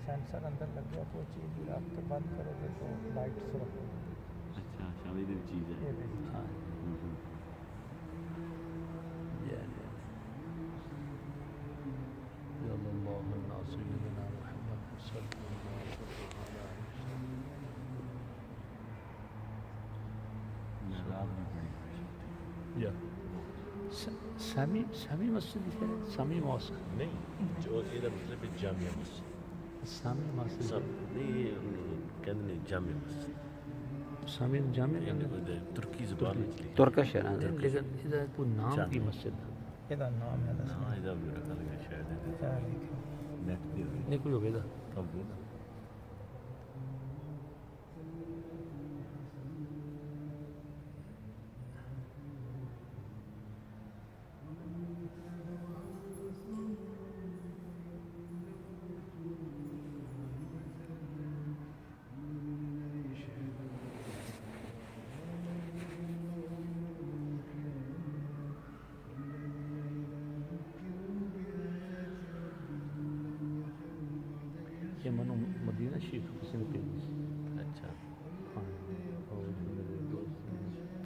sensor اندر لگ گیا تو چیز آپ تو بند کرو گے تو لائٹ صرف اچھا اچھا یہ چیز ہے ہاں صلی اللہ علیہ سیدنا محمد صلی اللہ علیہ محراب بھی بڑی خوش ہوتی یا سامی مسجد ہے سامی ماسک نہیں جو ادھر مطلب جامعہ مسجد سامی مسجد سب نہیں کہتے نہیں جامعہ مسجد سامی جامع ترکی زبان میں ترکش ہے لیکن ادھر کوئی نام کی مسجد یہ نام ہے ہاں ادھر بھی رکھا لگا شاید نیٹ بھی ہوگی نہیں کوئی ہوگی ہوگی نا یہ منو مدینہ شریف کسی نے بھیجی اچھا